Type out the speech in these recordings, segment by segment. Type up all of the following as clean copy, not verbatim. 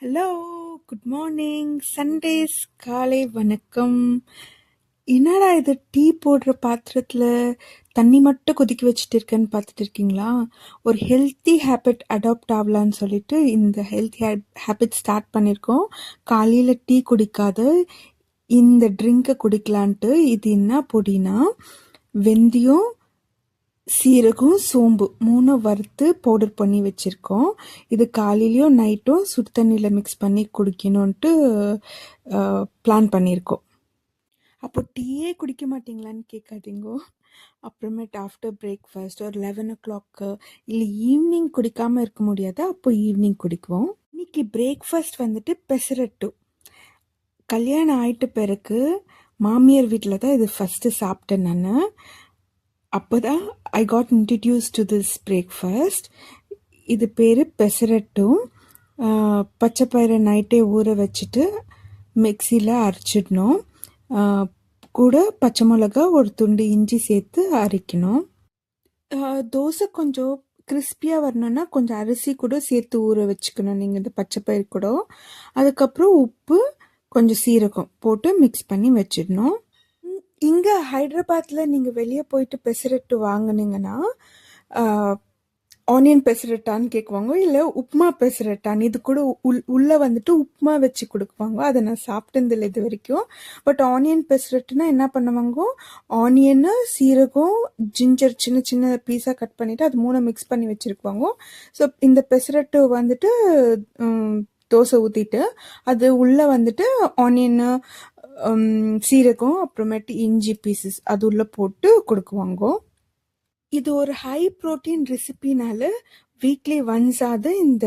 Hello, good morning. Sundays காலை வணக்கம். என்னடா இது டீ போடுற பாத்திரத்தில் தண்ணி மட்டும் கொதிக்க வச்சுட்டு இருக்கேன்னு பார்த்துட்டு இருக்கீங்களா? ஒரு ஹெல்த்தி ஹேபிட் அடாப்ட் ஆகலான்னு சொல்லிட்டு இந்த ஹெல்த்தி ஹேபிட் ஸ்டார்ட் பண்ணியிருக்கோம். காலையில் டீ குடிக்காத இந்த ட்ரிங்கை குடிக்கலான்ட்டு. இது என்ன பொடினா வெந்தயம், சீரகம், சோம்பு 3 வறுத்து பவுடர் பண்ணி வச்சுருக்கோம். இது காலையிலையும் நைட்டும் சுடு தண்ணியில் மிக்ஸ் பண்ணி குடிக்கணுன்ட்டு பிளான் பண்ணியிருக்கோம். அப்போ டீயே குடிக்க மாட்டிங்களான்னு கேட்காதீங்கோ. அப்புறமேட்டு ஆஃப்டர் பிரேக்ஃபாஸ்ட் ஒரு 11 இல்லை ஈவினிங் குடிக்காமல் இருக்க முடியாது, அப்போ ஈவினிங் குடிக்குவோம். இன்னைக்கு பிரேக்ஃபாஸ்ட் வந்துட்டு பெசரட்டு. கல்யாணம் ஆயிட்ட பிறகு மாமியார் வீட்டில் தான் இது ஃபஸ்ட்டு சாப்பிட்டேன் நான். அப்போ தான் I got introduce to this breakfast. இது பேர் பெசரட்டும். பச்சை பயிரை நைட்டே ஊற வச்சுட்டு மிக்சியில் அரைச்சிடணும். கூட பச்சை மிளகா, ஒரு துண்டு இஞ்சி சேர்த்து அரைக்கணும். தோசை கொஞ்சம் கிறிஸ்பியாக வரணுன்னா கொஞ்சம் அரிசி கூட சேர்த்து ஊற வச்சுக்கணும் நீங்கள் இந்த பச்சை பயிர் கூட. அதுக்கப்புறம் உப்பு, கொஞ்சம் சீரகம் போட்டு மிக்ஸ் பண்ணி வச்சிடணும். இங்கே ஹைதராபாத்தில் நீங்கள் வெளியே போயிட்டு பெசரட்டு வாங்கினீங்கன்னா ஆனியன் பெசரட்டான்னு கேட்குவாங்க, இல்லை உப்புமா பெசரட்டான்னு. இது கூட உள்ளே வந்துட்டு உப்புமா வச்சு கொடுக்குவாங்க. அதை நான் சாப்பிட்டதில்லை இது வரைக்கும். பட் ஆனியன் பெசரட்டுனா என்ன பண்ணுவாங்க, ஆனியனு, சீரகம், ஜிஞ்சர் சின்ன சின்ன பீஸாக கட் பண்ணிவிட்டு அது 3 மிக்ஸ் பண்ணி வச்சுருக்குவாங்க. ஸோ இந்த பெசரட்டு வந்துட்டு தோசை ஊற்றிட்டு அது உள்ளே வந்துட்டு ஆனியனு, சீரகம், அப்புறமேட்டு இஞ்சி பீசஸ் அது உள்ளே போட்டு கொடுக்குவாங்க. இது ஒரு ஹை ப்ரோட்டீன் ரெசிபினால வீக்லி ஒன்ஸாவது இந்த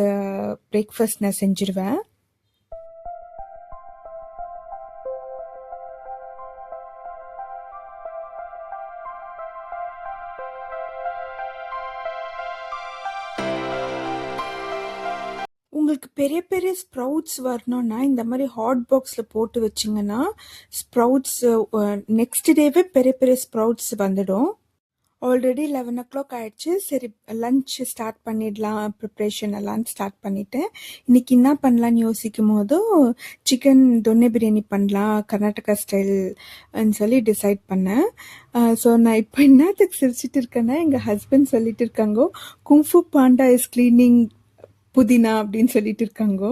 பிரேக்ஃபாஸ்ட் நான் செஞ்சிருவேன். உங்களுக்கு பெரிய பெரிய ஸ்ப்ரவுட்ஸ் வரணும்னா இந்த மாதிரி ஹாட் பாக்ஸில் போட்டு வச்சிங்கன்னா ஸ்ப்ரவுட்ஸ் நெக்ஸ்ட் டேவே பெரிய பெரிய ஸ்ப்ரவுட்ஸ் வந்துடும். ஆல்ரெடி 11 ஆயிடுச்சு. சரி, லஞ்ச் ஸ்டார்ட் பண்ணிடலாம், ப்ரிப்ரேஷன் எல்லாம் ஸ்டார்ட் பண்ணிட்டேன். இன்னைக்கு என்ன பண்ணலான்னு யோசிக்கும் போதும் சிக்கன் தொன்னை பிரியாணி பண்ணலாம் கர்நாடகா ஸ்டைல்னு சொல்லி டிசைட் பண்ணேன். ஸோ நான் இப்போ என்னத்துக்கு சிரிச்சிட்டு இருக்கேன்னா, எங்கள் ஹஸ்பண்ட் சொல்லிட்டு இருக்காங்கோ, குங்ஃபு பாண்டா இஸ் கிளீனிங் புதினா அப்படின்னு சொல்லிட்டு இருக்காங்கோ.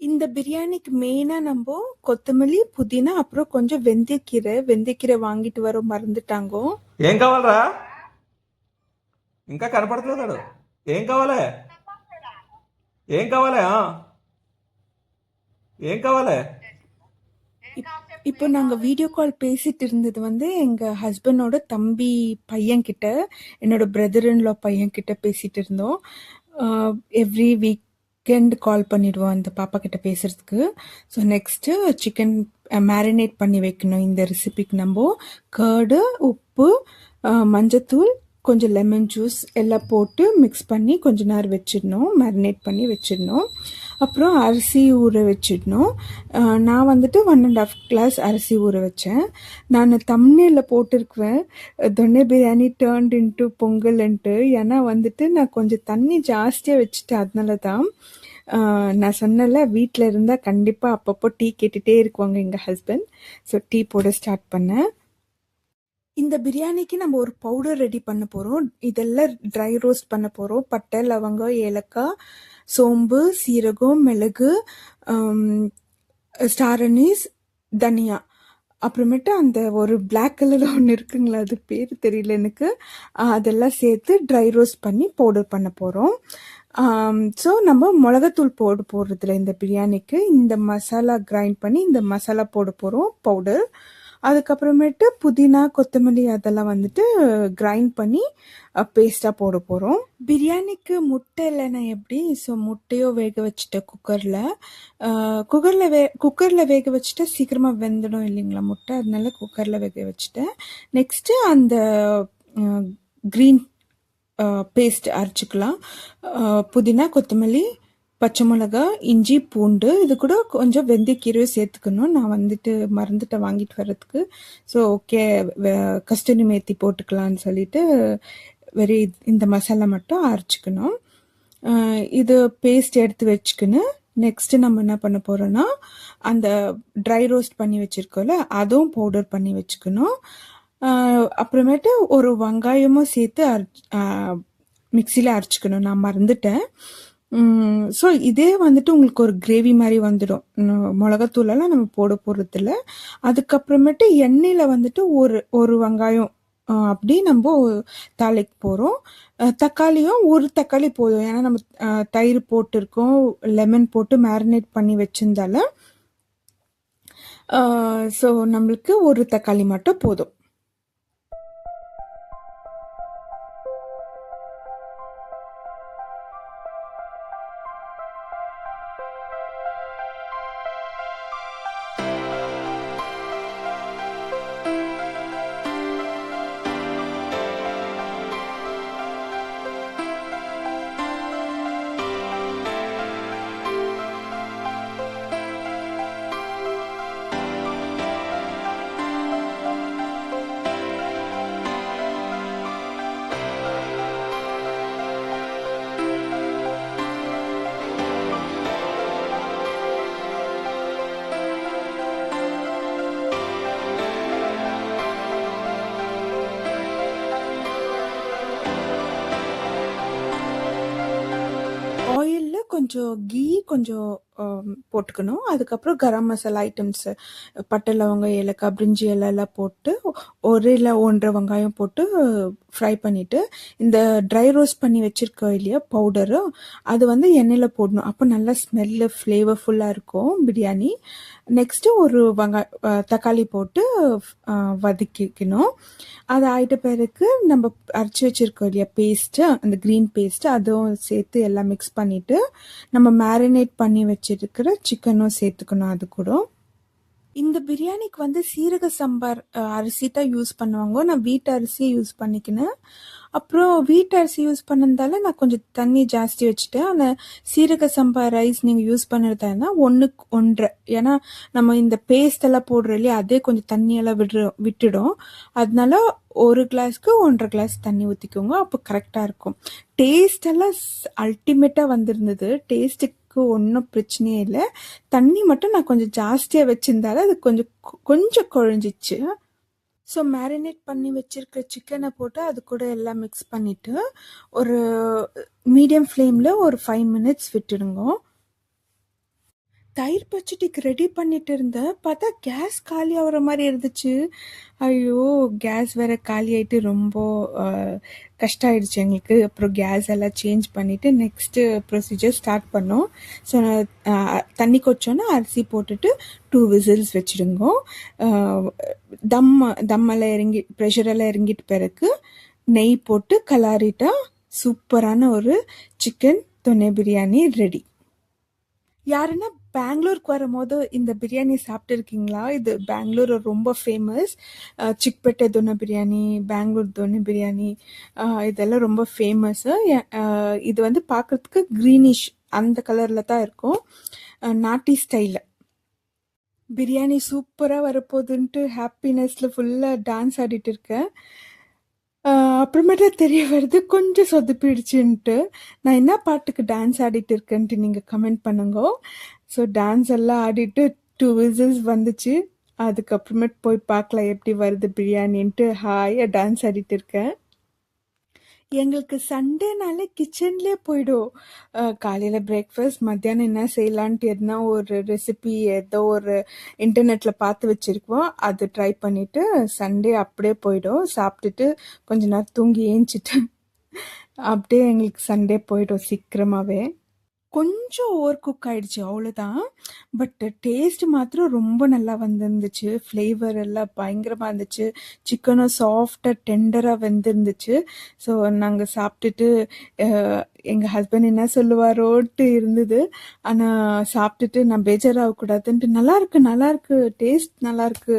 இந்த பிரியாணிக்கு மெயினாக நம்ம கொத்தமல்லி, புதினா, அப்புறம் கொஞ்சம் வெந்தயக்கீரை வாங்கிட்டு வர மறந்துட்டாங்கோ. ఏం కావాలరా? ఇంకా కనపడట్లేదు. ఏం కావాలి? ఏం కావాలి? ఏం కావాలి? இப்போ நாங்கள் வீடியோ கால் பேசிட்டு இருந்தது எங்கள் ஹஸ்பண்டோட தம்பி பையன்கிட்ட, என்னோட பிரதர்-இன்-லா பையன்கிட்ட பேசிட்டு இருந்தோம். எவ்ரி வீக்கெண்ட் கால் பண்ணிடுவோம் அந்த பாப்பா கிட்ட பேசுறதுக்கு. ஸோ நெக்ஸ்ட்டு சிக்கன் மேரினேட் பண்ணி வைக்கணும். இந்த ரெசிபிக்கு நம்ம கர்டு, உப்பு, மஞ்சத்தூள், கொஞ்சம் லெமன் ஜூஸ் எல்லாம் போட்டு மிக்ஸ் பண்ணி கொஞ்ச நேரம் வச்சிடணும், மேரினேட் பண்ணி வச்சிடணும். அப்புறம் அரிசி ஊற வச்சிடணும். நான் வந்துட்டு 1.5 கிளாஸ் அரிசி ஊற வச்சேன். நான் தம்ப்நெயிலில் போட்டிருக்குவேன் தொன்னை பிரியாணி டர்ன்ட் இன்ட்டு பொங்கல்ன்ட்டு. ஏன்னா வந்துட்டு நான் கொஞ்சம் தண்ணி ஜாஸ்தியாக வச்சுட்டேன். அதனால தான் நான் சொன்னல, வீட்டில் இருந்தால் கண்டிப்பாக அப்பப்போ டீ கேட்டுகிட்டே இருக்குவாங்க எங்கள் ஹஸ்பண்ட். ஸோ டீ போட ஸ்டார்ட் பண்ணேன். இந்த பிரியாணிக்கு நம்ம ஒரு பவுடர் ரெடி பண்ண போகிறோம். இதெல்லாம் ட்ரை ரோஸ்ட் பண்ண போகிறோம். பட்டை, லவங்கம், ஏலக்காய், சோம்பு, சீரகம், மிளகு, ஸ்டார் அனீஸ், தனியா, அப்புறமேட்டு அந்த ஒரு பிளாக் கலரில் ஒன்று இருக்குங்களா, அது பேர் தெரியல எனக்கு. அதெல்லாம் சேர்த்து ட்ரை ரோஸ்ட் பண்ணி பவுடர் பண்ண போகிறோம். ஸோ நம்ம மிளகாத்தூள் போடுறதில்ல இந்த பிரியாணிக்கு. இந்த மசாலா கிரைண்ட் பண்ணி இந்த மசாலா போட போகிறோம், பவுடர். அதுக்கப்புறமேட்டு புதினா, கொத்தமல்லி அதெல்லாம் வந்துட்டு கிரைண்ட் பண்ணி பேஸ்ட்டாக போட போகிறோம். பிரியாணிக்கு முட்டை இல்லைன்னா எப்படி? ஸோ முட்டையோ வேக வச்சுட்டேன் குக்கரில் வேக வச்சுட்டா சீக்கிரமாக வெந்துடும் இல்லைங்களா முட்டை, அதனால குக்கரில் வேக வச்சுட்டேன். நெக்ஸ்ட்டு அந்த க்ரீன் பேஸ்ட் அரைச்சிக்கலாம். புதினா, கொத்தமல்லி, பச்சை மிளகா, இஞ்சி, பூண்டு, இது கூட கொஞ்சம் வெந்தயக்கீரையும் சேர்த்துக்கணும். நான் வந்துட்டு மறந்துட்டேன் வாங்கிட்டு வர்றதுக்கு. ஸோ ஓகே, கஸ்தூரி மேத்தி போட்டுக்கலான்னு சொல்லிட்டு இந்த மசாலா மட்டும் அரைச்சிக்கணும். இது பேஸ்ட் எடுத்து வச்சுக்கின்னு நெக்ஸ்ட்டு நம்ம என்ன பண்ண போறோம்னா, அந்த ட்ரை ரோஸ்ட் பண்ணி வச்சிருக்கோம்ல, அதுவும் பவுடர் பண்ணி வச்சுக்கணும். அப்புறமேட்டு ஒரு வெங்காயமும் சேர்த்து மிக்ஸியில அரைச்சுக்கணும். நான் மறந்துட்டேன். ஸோ இதே வந்துட்டு உங்களுக்கு ஒரு கிரேவி மாரி வந்துடும். மிளகாத்தூளெல்லாம் நம்ம போட போறதில்ல. அதுக்கப்புறமேட்டு எண்ணெயில வந்துட்டு ஒரு வெங்காயம் அப்படி நம்ம தாளிக்க போகிறோம். தக்காளியும் ஒரு தக்காளி போதும். ஏன்னா நம்ம தயிர் போட்டிருக்கோம், லெமன் போட்டு மேரினேட் பண்ணி வச்சிருந்தால ஸோ நம்மளுக்கு ஒரு தக்காளி மட்டும் போதும். ஆயில்ல கொஞ்சம் கீ கொஞ்சம் போட்டுக்கணும். அதுக்கப்புறம் கரம் மசாலா ஐட்டம்ஸு பட்டை, லவங்கம், ஏலக்காய், பிரிஞ்சி இலை எல்லாம் போட்டு 1 இல்ல 1 1/2 வெங்காயம் போட்டு ஃப்ரை பண்ணிட்டு, இந்த ட்ரை ரோஸ்ட் பண்ணி வச்சிருக்கோம் இல்லையா பவுடரு, அது வந்து எண்ணெயில போடணும். அப்போ நல்லா ஸ்மெல்லு ஃப்ளேவர்ஃபுல்லா இருக்கும் பிரியாணி. நெக்ஸ்ட்டு ஒரு தக்காளி போட்டு வதக்கிக்கணும். அது ஆயிட்ட பிறகு நம்ம அரைச்சி வச்சிருக்கோம் இல்லையா பேஸ்ட்டு, அந்த க்ரீன் பேஸ்ட்டு அதுவும் சேர்த்து எல்லாம் மிக்ஸ் பண்ணிட்டு, நம்ம மேரினேட் பண்ணி வச்சிருக்கிற சிக்கனும் சேர்த்துக்கணும் அது கூட. இந்த பிரியாணிக்கு வந்து சீரக சம்பார் அரிசி தான் யூஸ் பண்ணுவாங்க. நான் வீட்டு அரிசியை யூஸ் பண்ணிக்கினேன். அப்புறம் வீட்டு அரிசி யூஸ் பண்ணதால நான் கொஞ்சம் தண்ணி ஜாஸ்தி வச்சுட்டேன். ஆனால் சீரக சம்பா ரைஸ் நீங்கள் யூஸ் பண்ணுறதா இருந்தால் 1க்கு 1.5. ஏன்னா நம்ம இந்த பேஸ்ட் எல்லாம் போடுறோம் இல்லையா, அதே கொஞ்சம் தண்ணியெல்லாம் விட்டுடும். அதனால 1 கிளாஸ்க்கு 1.5 கிளாஸ் தண்ணி ஊற்றிக்கோங்க. அப்போ கரெக்டாக இருக்கும். டேஸ்ட் எல்லாம் அல்டிமேட்டாக வந்திருந்தது. டேஸ்ட்டுக்கு ஒன்றும் பிரச்சனையே இல்லை. தண்ணி மட்டும் நான் கொஞ்சம் ஜாஸ்தியாக வச்சிருந்தாலும் அது கொஞ்சம் குழஞ்சிச்சு. ஸோ மேரினேட் பண்ணி வச்சிருக்க சிக்கனை போட்டு அது கூட எல்லாம் மிக்ஸ் பண்ணிவிட்டு ஒரு மீடியம் ஃப்ளேமில் ஒரு 5 மினிட்ஸ் விட்டுடுங்க. தயிர் பச்சடிக்கு ரெடி பண்ணிட்டு இருந்தேன். பார்த்தா கேஸ் காலி ஆகிற மாதிரி இருந்துச்சு. ஐயோ, கேஸ் வேற காலி ஆகிட்டு ரொம்ப கஷ்டம் ஆயிடுச்சு எங்களுக்கு. அப்புறம் கேஸ் எல்லாம் சேஞ்ச் பண்ணிவிட்டு நெக்ஸ்ட்டு ப்ரொசீஜர் ஸ்டார்ட் பண்ணோம். ஸோ தண்ணி கொச்சோன்னா அரிசி போட்டுட்டு 2 விசில்ஸ் வச்சுடுங்க. தம்மெல்லாம் இறங்கி ப்ரெஷரெல்லாம் இறங்கிட்டு பிறகு நெய் போட்டு கலாரிட்டா சூப்பரான ஒரு சிக்கன் தொன்னை பிரியாணி ரெடி. யாருன்னா பெங்களூருக்கு வரும்போது இந்த பிரியாணி சாப்பிட்டுருக்கீங்களா? இது பெங்களூர் ரொம்ப ஃபேமஸ். சிக்பெட்டை தொன்னை பிரியாணி, பெங்களூர் தொன்னை பிரியாணி இதெல்லாம் ரொம்ப ஃபேமஸ்ஸு. இது வந்து பார்க்குறதுக்கு க்ரீனிஷ் அந்த கலரில் தான் இருக்கும். நாட்டி ஸ்டைலில் பிரியாணி சூப்பராக வரப்போகுதுன்ட்டு ஹாப்பினஸில் ஃபுல்லாக டான்ஸ் ஆடிட்டு இருக்கேன். அப்புறமேட்டா தெரிய வருது கொஞ்சம் சொதப்பிடுச்சுன்ட்டு. நான் என்ன பாட்டுக்கு டான்ஸ் ஆடிட்டு இருக்கேன்ட்டு நீங்கள் கமெண்ட் பண்ணுங்க. ஸோ டான்ஸ் எல்லாம் ஆடிட்டு 2 விசில்ஸ் வந்துச்சு. அதுக்கப்புறமேட்டு போய் பார்க்கலாம் எப்படி வருது பிரியாணின்ட்டு ஹாயாக டான்ஸ் ஆடிட்டு இருக்கேன். எங்களுக்கு சண்டேனாலே கிச்சன்லேயே போயிடும். காலையில் பிரேக்ஃபாஸ்ட், மத்தியானம் என்ன செய்யலான்ட்டு எதுனா ஒரு ரெசிபி ஏதோ ஒரு இன்டர்நெட்டில் பார்த்து வச்சுருக்கோம். அது ட்ரை பண்ணிவிட்டு சண்டே அப்படியே போயிடும். சாப்பிட்டுட்டு கொஞ்ச நேரம் தூங்கி ஏஞ்சிட்டு அப்படியே எங்களுக்கு சண்டே போயிடும் சீக்கிரமாகவே. கொஞ்சம் ஓவர் குக் ஆயிடுச்சு அவ்வளோதான். பட் டேஸ்ட் மாத்திரம் ரொம்ப நல்லா வந்திருந்துச்சு. ஃப்ளேவர் எல்லாம் பயங்கரமாக இருந்துச்சு. சிக்கனும் சாஃப்டாக டெண்டராக வெந்திருந்துச்சு. ஸோ நாங்கள் சாப்பிட்டுட்டு எங்கள் ஹஸ்பண்ட் என்ன சொல்லுவாரோன்ட்டு இருந்தது. ஆனால் சாப்பிட்டுட்டு நான் பேஜாராகக்கூடாதுன்ட்டு நல்லாயிருக்கு டேஸ்ட் நல்லாயிருக்கு,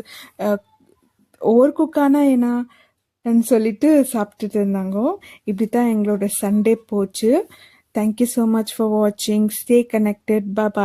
ஓவர் குக் ஆனால் ஏன்னா சொல்லிட்டு சாப்பிட்டுட்டு இருந்தாங்க. இப்படி தான் எங்களோட சண்டே போச்சு. Thank you so much for watching. Stay connected. Bye bye.